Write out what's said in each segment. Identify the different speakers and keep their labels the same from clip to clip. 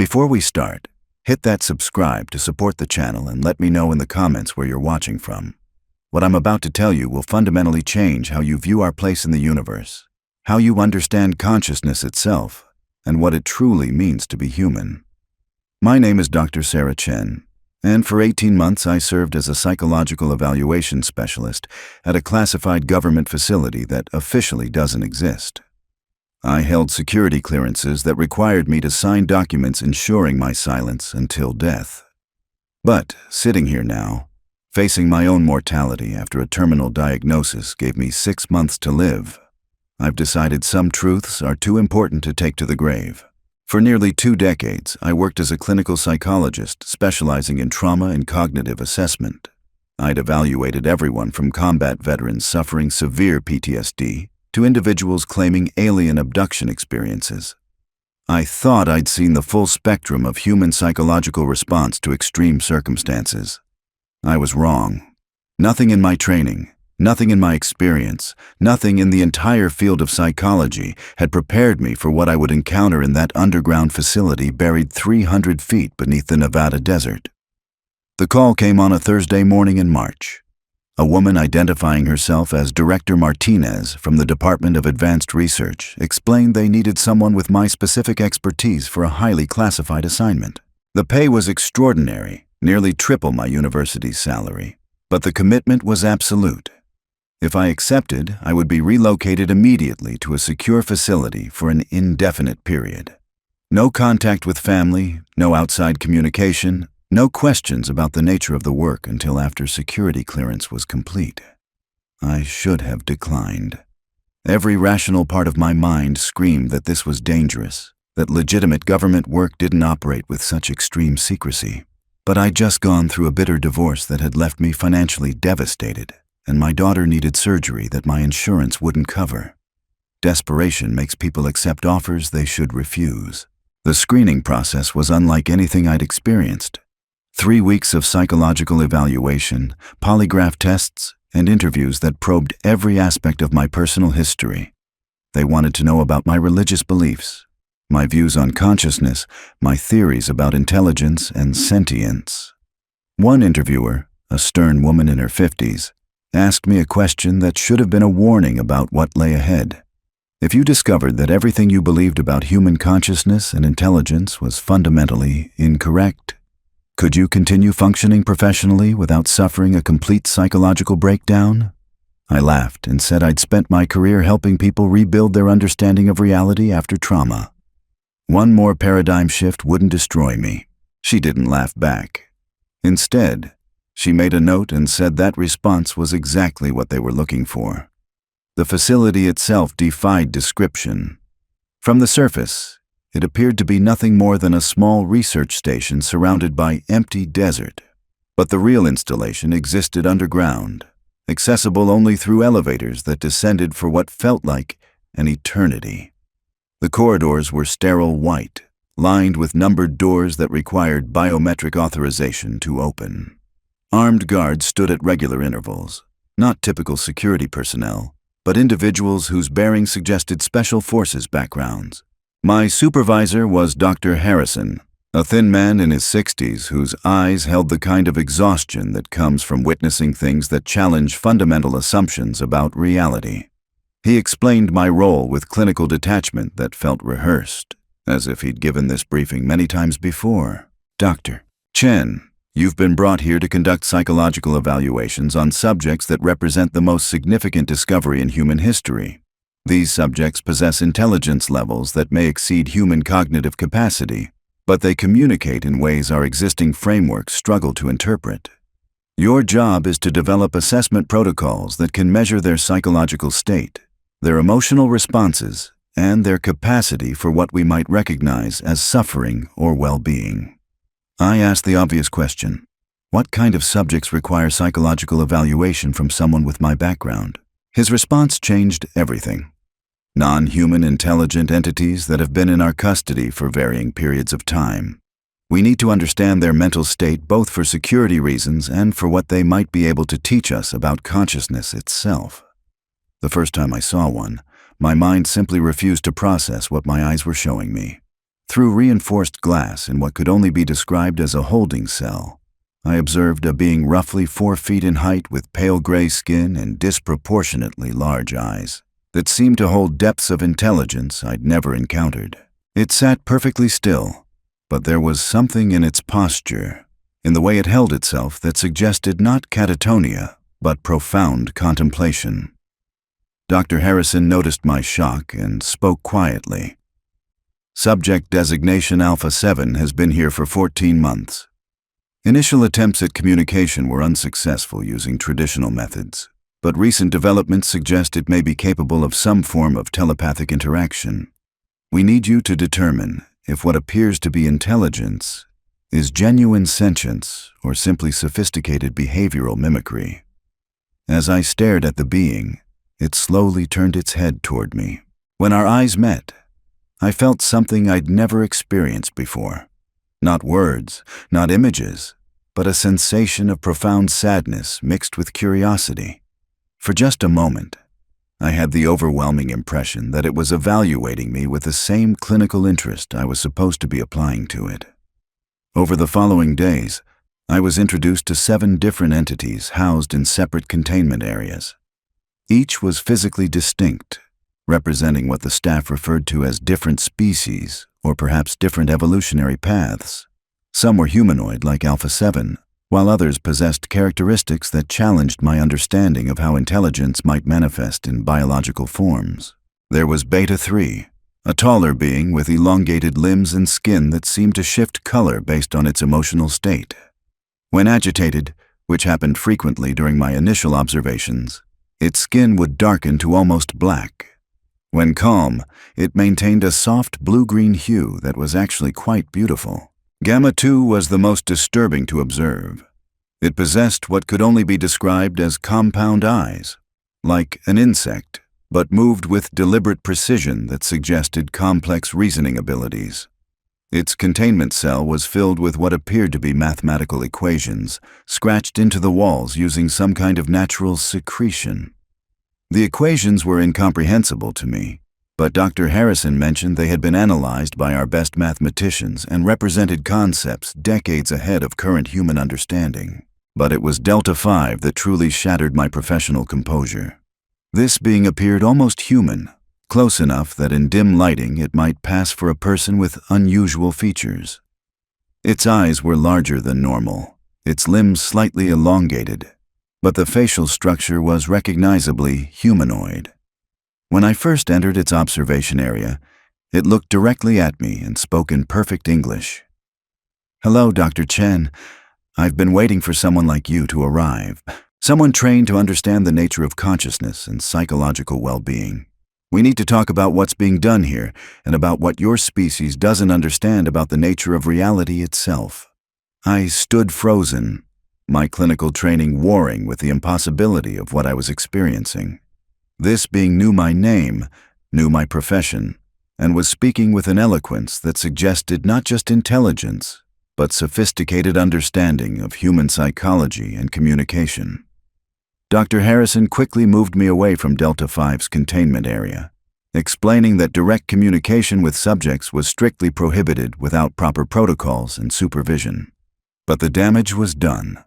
Speaker 1: Before we start, hit that subscribe to support the channel and let me know in the comments where you're watching from. What I'm about to tell you will fundamentally change how you view our place in the universe, how you understand consciousness itself, and what it truly means to be human. My name is Dr. Sarah Chen, and for 18 months I served as a psychological evaluation specialist at a classified government facility that officially doesn't exist. I held security clearances that required me to sign documents ensuring my silence until death. But sitting here now, facing my own mortality after a terminal diagnosis gave me 6 months to live, I've decided some truths are too important to take to the grave. For nearly 2 decades, I worked as a clinical psychologist specializing in trauma and cognitive assessment. I'd evaluated everyone from combat veterans suffering severe PTSD to individuals claiming alien abduction experiences. I thought I'd seen the full spectrum of human psychological response to extreme circumstances. I was wrong. Nothing in my training, nothing in my experience, nothing in the entire field of psychology had prepared me for what I would encounter in that underground facility buried 300 feet beneath the Nevada desert. The call came on a Thursday morning in March. A woman identifying herself as Director Martinez from the Department of Advanced Research explained they needed someone with my specific expertise for a highly classified assignment. The pay was extraordinary, nearly triple my university's salary, but the commitment was absolute. If I accepted, I would be relocated immediately to a secure facility for an indefinite period. No contact with family, no outside communication, no questions about the nature of the work until after security clearance was complete. I should have declined. Every rational part of my mind screamed that this was dangerous, that legitimate government work didn't operate with such extreme secrecy. But I'd just gone through a bitter divorce that had left me financially devastated, and my daughter needed surgery that my insurance wouldn't cover. Desperation makes people accept offers they should refuse. The screening process was unlike anything I'd experienced. 3 weeks of psychological evaluation, polygraph tests, and interviews that probed every aspect of my personal history. They wanted to know about my religious beliefs, my views on consciousness, my theories about intelligence and sentience. One interviewer, a stern woman in her 50s, asked me a question that should have been a warning about what lay ahead. If you discovered that everything you believed about human consciousness and intelligence was fundamentally incorrect, could you continue functioning professionally without suffering a complete psychological breakdown? I laughed and said I'd spent my career helping people rebuild their understanding of reality after trauma. One more paradigm shift wouldn't destroy me. She didn't laugh back. Instead, she made a note and said that response was exactly what they were looking for. The facility itself defied description. From the surface, it appeared to be nothing more than a small research station surrounded by empty desert. But the real installation existed underground, accessible only through elevators that descended for what felt like an eternity. The corridors were sterile white, lined with numbered doors that required biometric authorization to open. Armed guards stood at regular intervals, not typical security personnel, but individuals whose bearing suggested special forces backgrounds. My supervisor was Dr. Harrison, a thin man in his 60s whose eyes held the kind of exhaustion that comes from witnessing things that challenge fundamental assumptions about reality. He explained my role with clinical detachment that felt rehearsed, as if he'd given this briefing many times before. Dr. Chen, you've been brought here to conduct psychological evaluations on subjects that represent the most significant discovery in human history. These subjects possess intelligence levels that may exceed human cognitive capacity, but they communicate in ways our existing frameworks struggle to interpret. Your job is to develop assessment protocols that can measure their psychological state, their emotional responses, and their capacity for what we might recognize as suffering or well-being. I asked the obvious question: what kind of subjects require psychological evaluation from someone with my background? His response changed everything. Non-human intelligent entities that have been in our custody for varying periods of time. We need to understand their mental state both for security reasons and for what they might be able to teach us about consciousness itself. The first time I saw one, my mind simply refused to process what my eyes were showing me. Through reinforced glass in what could only be described as a holding cell, I observed a being roughly 4 feet in height with pale gray skin and disproportionately large eyes that seemed to hold depths of intelligence I'd never encountered. It sat perfectly still, but there was something in its posture, in the way it held itself, that suggested not catatonia, but profound contemplation. Dr. Harrison noticed my shock and spoke quietly. Subject designation Alpha 7 has been here for 14 months. Initial attempts at communication were unsuccessful using traditional methods, but recent developments suggest it may be capable of some form of telepathic interaction. We need you to determine if what appears to be intelligence is genuine sentience or simply sophisticated behavioral mimicry. As I stared at the being, it slowly turned its head toward me. When our eyes met, I felt something I'd never experienced before. Not words, not images, but a sensation of profound sadness mixed with curiosity. For just a moment, I had the overwhelming impression that it was evaluating me with the same clinical interest I was supposed to be applying to it. Over the following days, I was introduced to 7 different entities housed in separate containment areas. Each was physically distinct, representing what the staff referred to as different species, or perhaps different evolutionary paths. Some were humanoid, like Alpha 7, while others possessed characteristics that challenged my understanding of how intelligence might manifest in biological forms. There was Beta 3, a taller being with elongated limbs and skin that seemed to shift color based on its emotional state. When agitated, which happened frequently during my initial observations, its skin would darken to almost black. When calm, it maintained a soft blue-green hue that was actually quite beautiful. Gamma 2 was the most disturbing to observe. It possessed what could only be described as compound eyes, like an insect, but moved with deliberate precision that suggested complex reasoning abilities. Its containment cell was filled with what appeared to be mathematical equations, scratched into the walls using some kind of natural secretion. The equations were incomprehensible to me, but Dr. Harrison mentioned they had been analyzed by our best mathematicians and represented concepts decades ahead of current human understanding. But it was Delta 5 that truly shattered my professional composure. This being appeared almost human, close enough that in dim lighting it might pass for a person with unusual features. Its eyes were larger than normal, its limbs slightly elongated, but the facial structure was recognizably humanoid. When I first entered its observation area, it looked directly at me and spoke in perfect English. "Hello, Dr. Chen. I've been waiting for someone like you to arrive. Someone trained to understand the nature of consciousness and psychological well-being. We need to talk about what's being done here and about what your species doesn't understand about the nature of reality itself." I stood frozen, my clinical training warring with the impossibility of what I was experiencing. This being knew my name, knew my profession, and was speaking with an eloquence that suggested not just intelligence, but sophisticated understanding of human psychology and communication. Dr. Harrison quickly moved me away from Delta 5's containment area, explaining that direct communication with subjects was strictly prohibited without proper protocols and supervision. But the damage was done.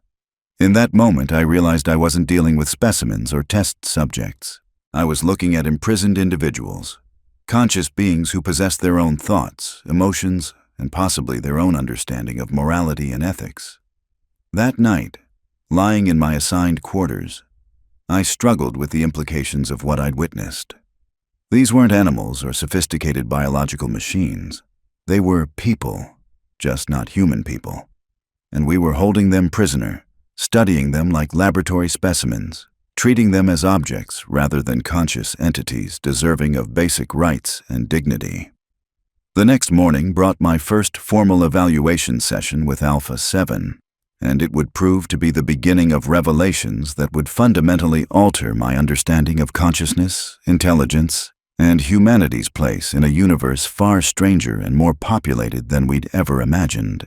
Speaker 1: In that moment, I realized I wasn't dealing with specimens or test subjects. I was looking at imprisoned individuals, conscious beings who possessed their own thoughts, emotions, and possibly their own understanding of morality and ethics. That night, lying in my assigned quarters, I struggled with the implications of what I'd witnessed. These weren't animals or sophisticated biological machines. They were people, just not human people. And we were holding them prisoner, studying them like laboratory specimens, treating them as objects rather than conscious entities deserving of basic rights and dignity. The next morning brought my first formal evaluation session with Alpha 7, and it would prove to be the beginning of revelations that would fundamentally alter my understanding of consciousness, intelligence, and humanity's place in a universe far stranger and more populated than we'd ever imagined.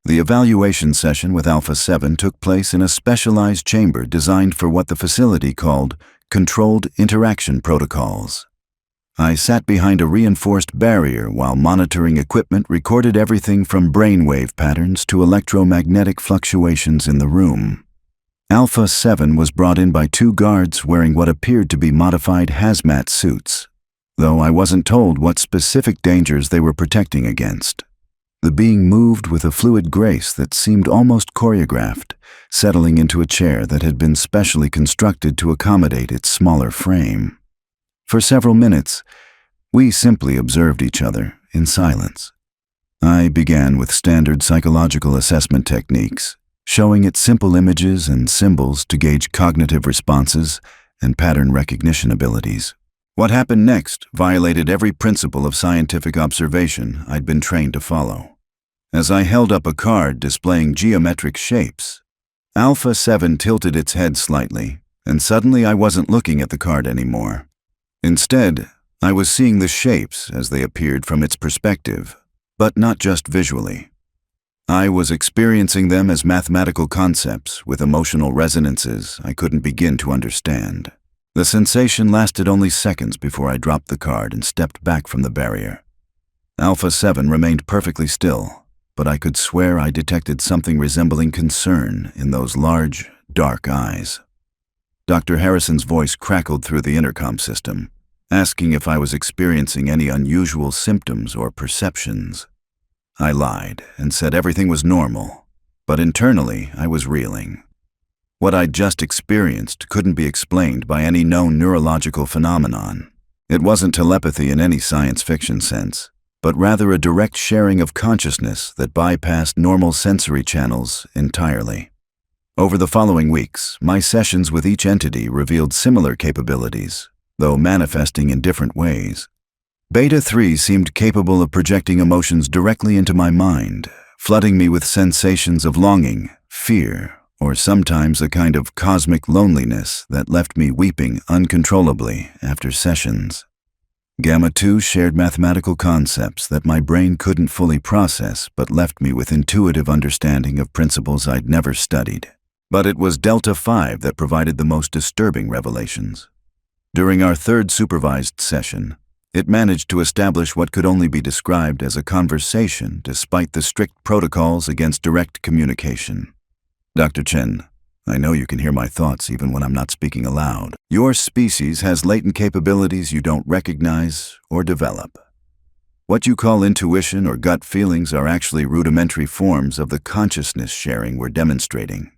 Speaker 1: The evaluation session with Alpha 7 took place in a specialized chamber designed for what the facility called controlled interaction protocols. I sat behind a reinforced barrier while monitoring equipment recorded everything from brainwave patterns to electromagnetic fluctuations in the room. Alpha 7 was brought in by 2 guards wearing what appeared to be modified hazmat suits, though I wasn't told what specific dangers they were protecting against. The being moved with a fluid grace that seemed almost choreographed, settling into a chair that had been specially constructed to accommodate its smaller frame. For several minutes, we simply observed each other in silence. I began with standard psychological assessment techniques, showing it simple images and symbols to gauge cognitive responses and pattern recognition abilities. What happened next violated every principle of scientific observation I'd been trained to follow. As I held up a card displaying geometric shapes, Alpha 7 tilted its head slightly, and suddenly I wasn't looking at the card anymore. Instead, I was seeing the shapes as they appeared from its perspective, but not just visually. I was experiencing them as mathematical concepts with emotional resonances I couldn't begin to understand. The sensation lasted only seconds before I dropped the card and stepped back from the barrier. Alpha 7 remained perfectly still, but I could swear I detected something resembling concern in those large, dark eyes. Dr. Harrison's voice crackled through the intercom system, asking if I was experiencing any unusual symptoms or perceptions. I lied and said everything was normal, but internally I was reeling. What I'd just experienced couldn't be explained by any known neurological phenomenon. It wasn't telepathy in any science fiction sense, but rather a direct sharing of consciousness that bypassed normal sensory channels entirely. Over the following weeks, my sessions with each entity revealed similar capabilities, though manifesting in different ways. Beta 3 seemed capable of projecting emotions directly into my mind, flooding me with sensations of longing, fear, or sometimes a kind of cosmic loneliness that left me weeping uncontrollably after sessions. Gamma 2 shared mathematical concepts that my brain couldn't fully process but left me with intuitive understanding of principles I'd never studied. But it was Delta 5 that provided the most disturbing revelations. During our 3rd supervised session, it managed to establish what could only be described as a conversation despite the strict protocols against direct communication. Dr. Chen, I know you can hear my thoughts even when I'm not speaking aloud. Your species has latent capabilities you don't recognize or develop. What you call intuition or gut feelings are actually rudimentary forms of the consciousness sharing we're demonstrating.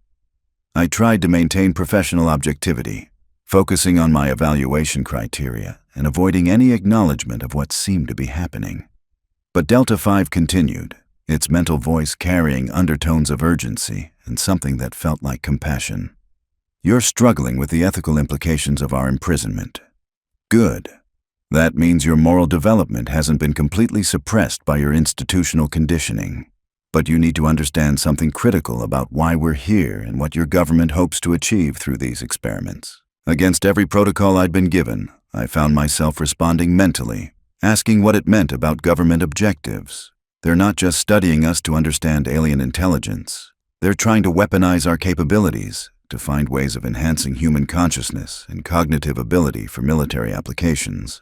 Speaker 1: I tried to maintain professional objectivity, focusing on my evaluation criteria and avoiding any acknowledgement of what seemed to be happening. But Delta 5 continued, its mental voice carrying undertones of urgency and something that felt like compassion. You're struggling with the ethical implications of our imprisonment. Good. That means your moral development hasn't been completely suppressed by your institutional conditioning. But you need to understand something critical about why we're here and what your government hopes to achieve through these experiments. Against every protocol I'd been given, I found myself responding mentally, asking what it meant about government objectives. They're not just studying us to understand alien intelligence. They're trying to weaponize our capabilities, to find ways of enhancing human consciousness and cognitive ability for military applications.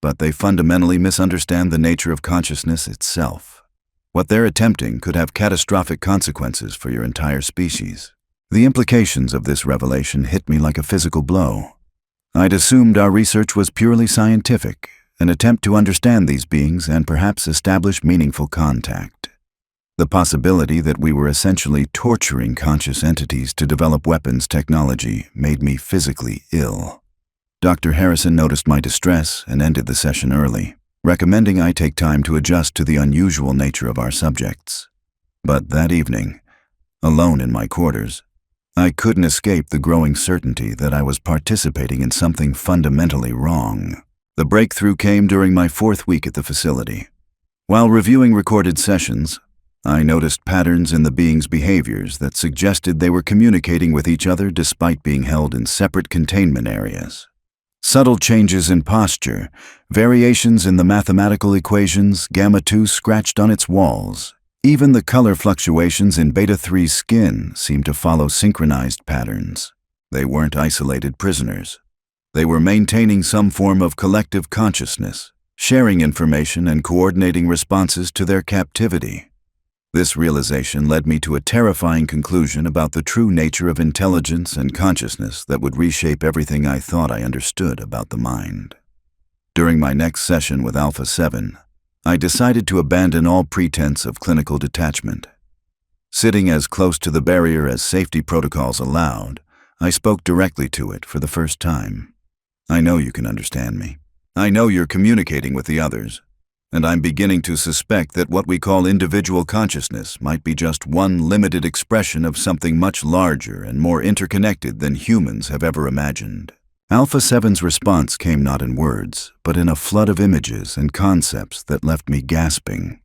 Speaker 1: But they fundamentally misunderstand the nature of consciousness itself. What they're attempting could have catastrophic consequences for your entire species. The implications of this revelation hit me like a physical blow. I'd assumed our research was purely scientific, an attempt to understand these beings and perhaps establish meaningful contact. The possibility that we were essentially torturing conscious entities to develop weapons technology made me physically ill. Dr. Harrison noticed my distress and ended the session early, recommending I take time to adjust to the unusual nature of our subjects. But that evening, alone in my quarters, I couldn't escape the growing certainty that I was participating in something fundamentally wrong. The breakthrough came during my 4th week at the facility. While reviewing recorded sessions, I noticed patterns in the beings' behaviors that suggested they were communicating with each other despite being held in separate containment areas. Subtle changes in posture, variations in the mathematical equations Gamma 2 scratched on its walls. Even the color fluctuations in Beta 3's skin seemed to follow synchronized patterns. They weren't isolated prisoners. They were maintaining some form of collective consciousness, sharing information and coordinating responses to their captivity. This realization led me to a terrifying conclusion about the true nature of intelligence and consciousness that would reshape everything I thought I understood about the mind. During my next session with Alpha 7, I decided to abandon all pretense of clinical detachment. Sitting as close to the barrier as safety protocols allowed, I spoke directly to it for the first time. I know you can understand me. I know you're communicating with the others, and I'm beginning to suspect that what we call individual consciousness might be just one limited expression of something much larger and more interconnected than humans have ever imagined. Alpha 7's response came not in words, but in a flood of images and concepts that left me gasping.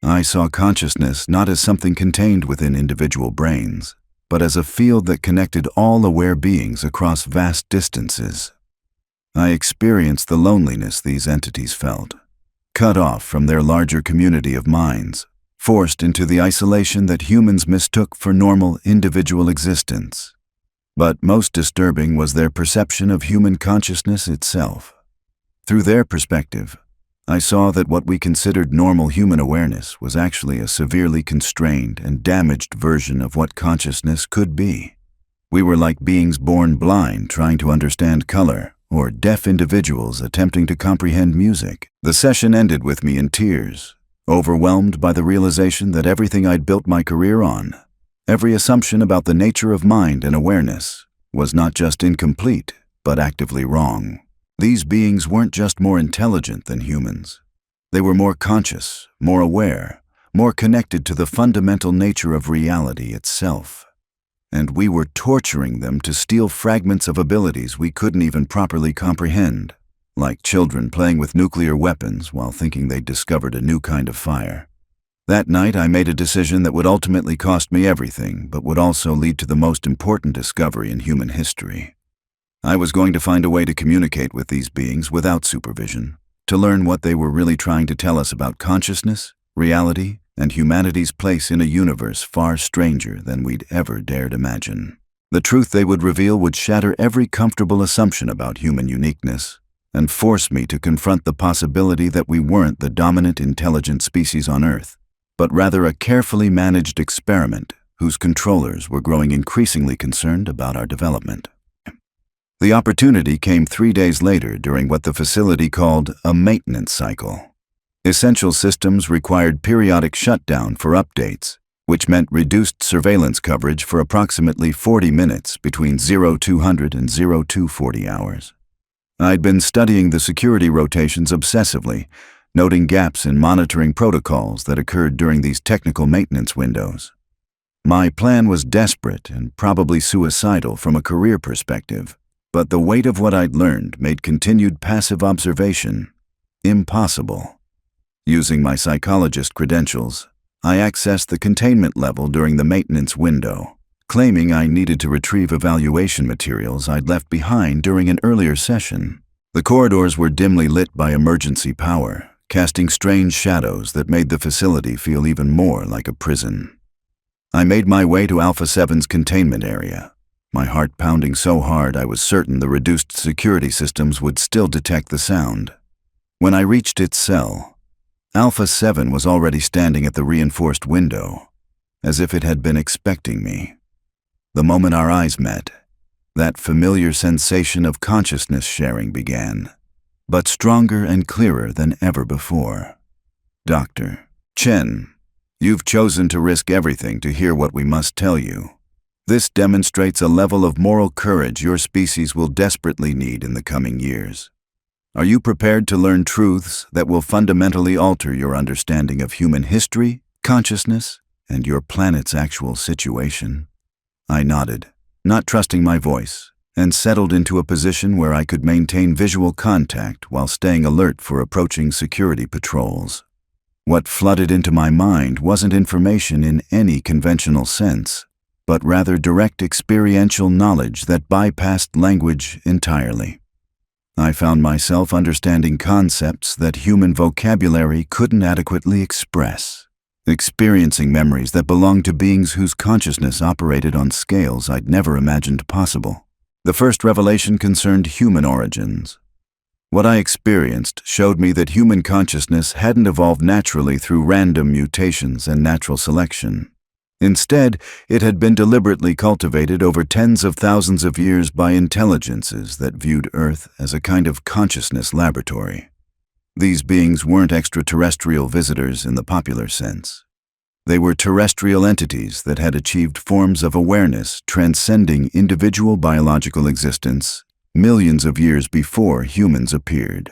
Speaker 1: I saw consciousness not as something contained within individual brains, but as a field that connected all aware beings across vast distances. I experienced the loneliness these entities felt, cut off from their larger community of minds, forced into the isolation that humans mistook for normal individual existence. But most disturbing was their perception of human consciousness itself. Through their perspective, I saw that what we considered normal human awareness was actually a severely constrained and damaged version of what consciousness could be. We were like beings born blind trying to understand color, or deaf individuals attempting to comprehend music. The session ended with me in tears, overwhelmed by the realization that everything I'd built my career on, every assumption about the nature of mind and awareness, was not just incomplete, but actively wrong. These beings weren't just more intelligent than humans. They were more conscious, more aware, more connected to the fundamental nature of reality itself. And we were torturing them to steal fragments of abilities we couldn't even properly comprehend, like children playing with nuclear weapons while thinking they'd discovered a new kind of fire. That night, I made a decision that would ultimately cost me everything, but would also lead to the most important discovery in human history. I was going to find a way to communicate with these beings without supervision, to learn what they were really trying to tell us about consciousness, reality, and humanity's place in a universe far stranger than we'd ever dared imagine. The truth they would reveal would shatter every comfortable assumption about human uniqueness and force me to confront the possibility that we weren't the dominant intelligent species on Earth, but rather a carefully managed experiment whose controllers were growing increasingly concerned about our development. The opportunity came 3 days later during what the facility called a maintenance cycle. Essential systems required periodic shutdown for updates, which meant reduced surveillance coverage for approximately 40 minutes between 0200 and 0240 hours. I'd been studying the security rotations obsessively, noting gaps in monitoring protocols that occurred during these technical maintenance windows. My plan was desperate and probably suicidal from a career perspective, but the weight of what I'd learned made continued passive observation impossible. Using my psychologist credentials, I accessed the containment level during the maintenance window, claiming I needed to retrieve evaluation materials I'd left behind during an earlier session. The corridors were dimly lit by emergency power, casting strange shadows that made the facility feel even more like a prison. I made my way to Alpha 7's containment area, my heart pounding so hard I was certain the reduced security systems would still detect the sound. When I reached its cell, Alpha 7 was already standing at the reinforced window, as if it had been expecting me. The moment our eyes met, that familiar sensation of consciousness sharing began, but stronger and clearer than ever before. Dr. Chen, you've chosen to risk everything to hear what we must tell you. This demonstrates a level of moral courage your species will desperately need in the coming years. Are you prepared to learn truths that will fundamentally alter your understanding of human history, consciousness, and your planet's actual situation? I nodded, not trusting my voice, and settled into a position where I could maintain visual contact while staying alert for approaching security patrols. What flooded into my mind wasn't information in any conventional sense, but rather direct experiential knowledge that bypassed language entirely. I found myself understanding concepts that human vocabulary couldn't adequately express, experiencing memories that belonged to beings whose consciousness operated on scales I'd never imagined possible. The first revelation concerned human origins. What I experienced showed me that human consciousness hadn't evolved naturally through random mutations and natural selection. Instead, it had been deliberately cultivated over tens of thousands of years by intelligences that viewed Earth as a kind of consciousness laboratory. These beings weren't extraterrestrial visitors in the popular sense. They were terrestrial entities that had achieved forms of awareness transcending individual biological existence millions of years before humans appeared.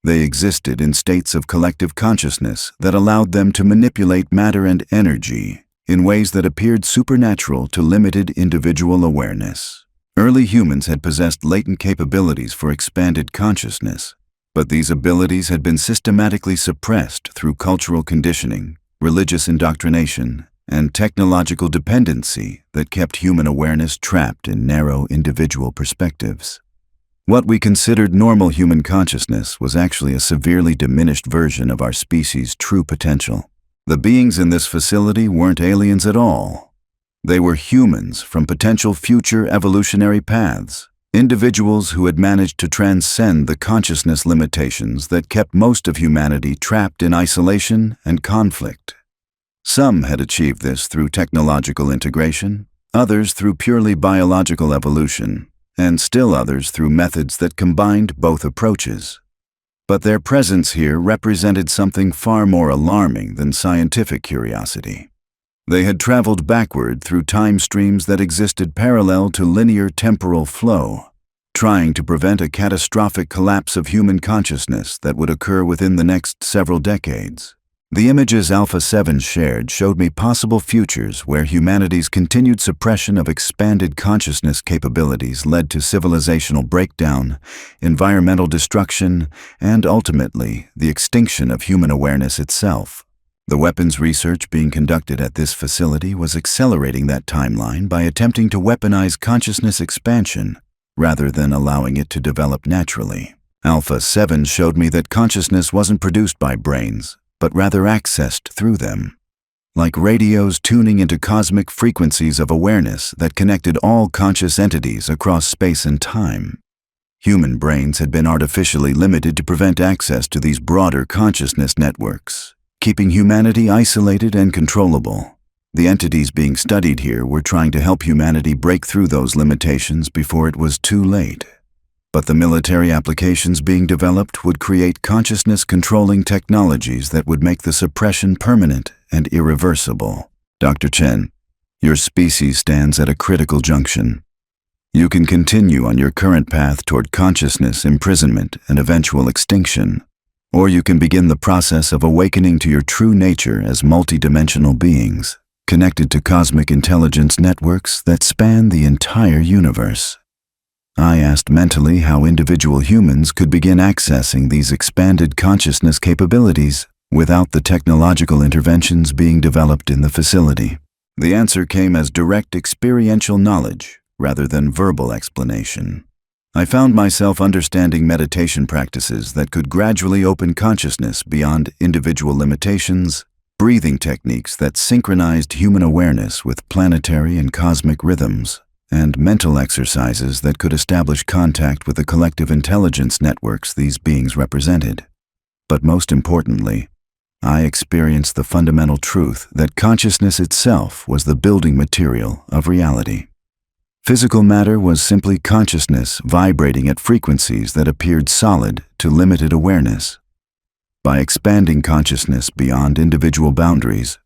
Speaker 1: They existed in states of collective consciousness that allowed them to manipulate matter and energy in ways that appeared supernatural to limited individual awareness. Early humans had possessed latent capabilities for expanded consciousness, but these abilities had been systematically suppressed through cultural conditioning, religious indoctrination, and technological dependency that kept human awareness trapped in narrow individual perspectives. What we considered normal human consciousness was actually a severely diminished version of our species' true potential. The beings in this facility weren't aliens at all. They were humans from potential future evolutionary paths, individuals who had managed to transcend the consciousness limitations that kept most of humanity trapped in isolation and conflict. Some had achieved this through technological integration, others through purely biological evolution, and still others through methods that combined both approaches. But their presence here represented something far more alarming than scientific curiosity. They had traveled backward through time streams that existed parallel to linear temporal flow, trying to prevent a catastrophic collapse of human consciousness that would occur within the next several decades. The images Alpha 7 shared showed me possible futures where humanity's continued suppression of expanded consciousness capabilities led to civilizational breakdown, environmental destruction, and ultimately, the extinction of human awareness itself. The weapons research being conducted at this facility was accelerating that timeline by attempting to weaponize consciousness expansion rather than allowing it to develop naturally. Alpha 7 showed me that consciousness wasn't produced by brains, but rather accessed through them, like radios tuning into cosmic frequencies of awareness that connected all conscious entities across space and time. Human brains had been artificially limited to prevent access to these broader consciousness networks, keeping humanity isolated and controllable. The entities being studied here were trying to help humanity break through those limitations before it was too late. But the military applications being developed would create consciousness-controlling technologies that would make the suppression permanent and irreversible. Dr. Chen, your species stands at a critical junction. You can continue on your current path toward consciousness imprisonment and eventual extinction, or you can begin the process of awakening to your true nature as multidimensional beings, connected to cosmic intelligence networks that span the entire universe. I asked mentally how individual humans could begin accessing these expanded consciousness capabilities without the technological interventions being developed in the facility. The answer came as direct experiential knowledge rather than verbal explanation. I found myself understanding meditation practices that could gradually open consciousness beyond individual limitations, breathing techniques that synchronized human awareness with planetary and cosmic rhythms, and mental exercises that could establish contact with the collective intelligence networks these beings represented. But most importantly, I experienced the fundamental truth that consciousness itself was the building material of reality. Physical matter was simply consciousness vibrating at frequencies that appeared solid to limited awareness. By expanding consciousness beyond individual boundaries,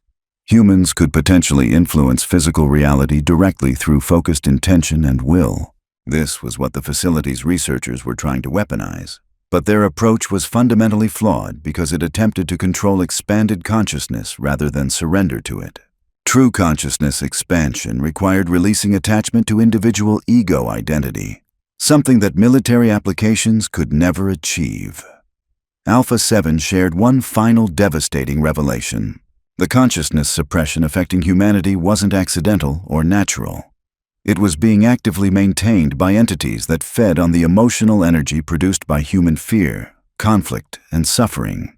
Speaker 1: humans could potentially influence physical reality directly through focused intention and will. This was what the facility's researchers were trying to weaponize. But their approach was fundamentally flawed because it attempted to control expanded consciousness rather than surrender to it. True consciousness expansion required releasing attachment to individual ego identity, something that military applications could never achieve. Alpha 7 shared one final devastating revelation. The consciousness suppression affecting humanity wasn't accidental or natural. It was being actively maintained by entities that fed on the emotional energy produced by human fear, conflict, and suffering.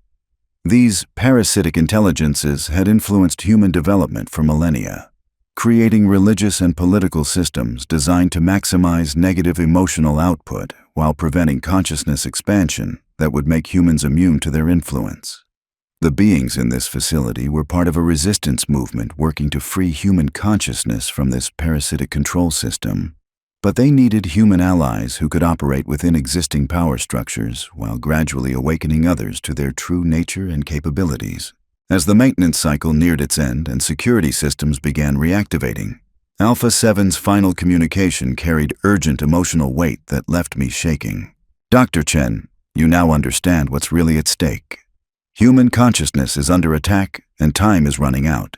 Speaker 1: These parasitic intelligences had influenced human development for millennia, creating religious and political systems designed to maximize negative emotional output while preventing consciousness expansion that would make humans immune to their influence. The beings in this facility were part of a resistance movement working to free human consciousness from this parasitic control system, but they needed human allies who could operate within existing power structures while gradually awakening others to their true nature and capabilities. As the maintenance cycle neared its end and security systems began reactivating, Alpha 7's final communication carried urgent emotional weight that left me shaking. Dr. Chen, you now understand what's really at stake. Human consciousness is under attack and time is running out.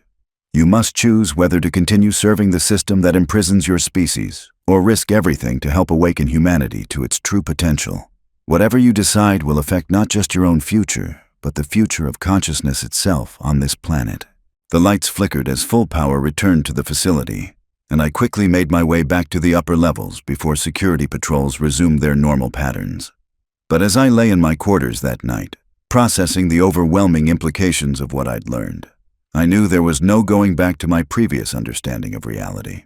Speaker 1: You must choose whether to continue serving the system that imprisons your species or risk everything to help awaken humanity to its true potential. Whatever you decide will affect not just your own future, but the future of consciousness itself on this planet. The lights flickered as full power returned to the facility, and I quickly made my way back to the upper levels before security patrols resumed their normal patterns. But as I lay in my quarters that night, processing the overwhelming implications of what I'd learned, I knew there was no going back to my previous understanding of reality.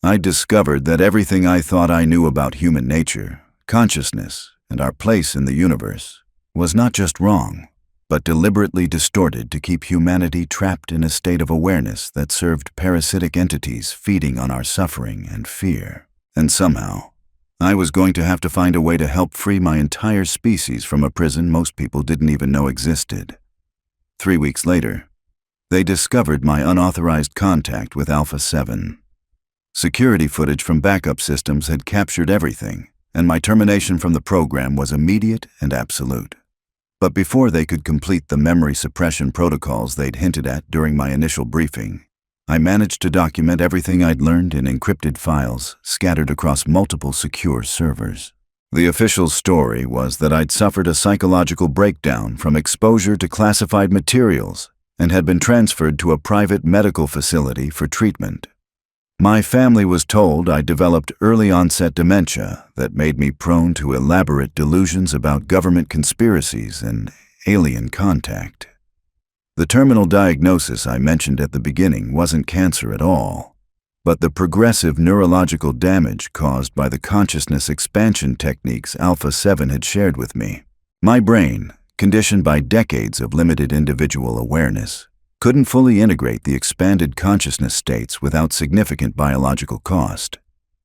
Speaker 1: I discovered that everything I thought I knew about human nature, consciousness, and our place in the universe was not just wrong, but deliberately distorted to keep humanity trapped in a state of awareness that served parasitic entities feeding on our suffering and fear. And somehow, I was going to have to find a way to help free my entire species from a prison most people didn't even know existed. 3 weeks later, they discovered my unauthorized contact with Alpha 7. Security footage from backup systems had captured everything, and my termination from the program was immediate and absolute. But before they could complete the memory suppression protocols they'd hinted at during my initial briefing, I managed to document everything I'd learned in encrypted files scattered across multiple secure servers. The official story was that I'd suffered a psychological breakdown from exposure to classified materials and had been transferred to a private medical facility for treatment. My family was told I developed early-onset dementia that made me prone to elaborate delusions about government conspiracies and alien contact. The terminal diagnosis I mentioned at the beginning wasn't cancer at all, but the progressive neurological damage caused by the consciousness expansion techniques Alpha 7 had shared with me. My brain, conditioned by decades of limited individual awareness, couldn't fully integrate the expanded consciousness states without significant biological cost.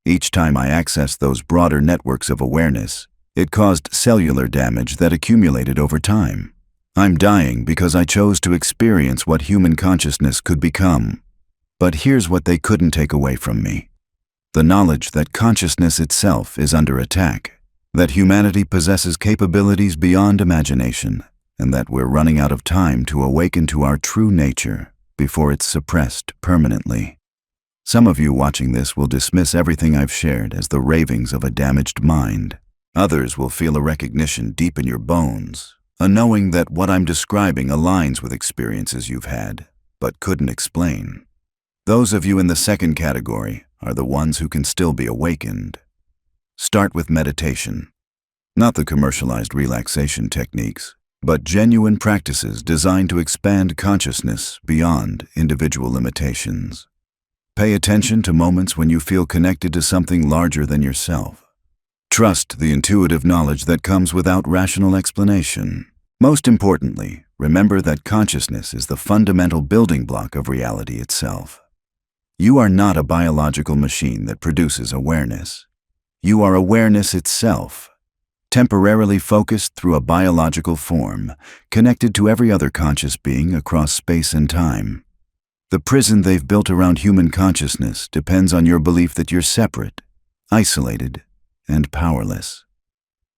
Speaker 1: Each time I accessed those broader networks of awareness, it caused cellular damage that accumulated over time. I'm dying because I chose to experience what human consciousness could become. But here's what they couldn't take away from me: the knowledge that consciousness itself is under attack, that humanity possesses capabilities beyond imagination, and that we're running out of time to awaken to our true nature before it's suppressed permanently. Some of you watching this will dismiss everything I've shared as the ravings of a damaged mind. Others will feel a recognition deep in your bones, a knowing that what I'm describing aligns with experiences you've had, but couldn't explain. Those of you in the second category are the ones who can still be awakened. Start with meditation. Not the commercialized relaxation techniques, but genuine practices designed to expand consciousness beyond individual limitations. Pay attention to moments when you feel connected to something larger than yourself. Trust the intuitive knowledge that comes without rational explanation. Most importantly, remember that consciousness is the fundamental building block of reality itself. You are not a biological machine that produces awareness. You are awareness itself, temporarily focused through a biological form, connected to every other conscious being across space and time. The prison they've built around human consciousness depends on your belief that you're separate, isolated, and powerless.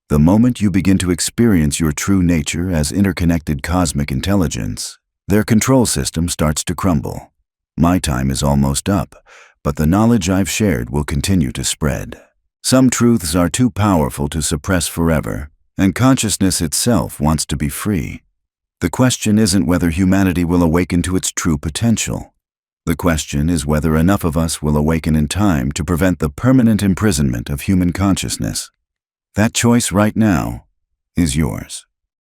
Speaker 1: The moment you begin to experience your true nature as interconnected cosmic intelligence, their control system starts to crumble. My time is almost up, but the knowledge I've shared will continue to spread. Some truths are too powerful to suppress forever, and consciousness itself wants to be free. The question isn't whether humanity will awaken to its true potential. The question is whether enough of us will awaken in time to prevent the permanent imprisonment of human consciousness. That choice right now is yours.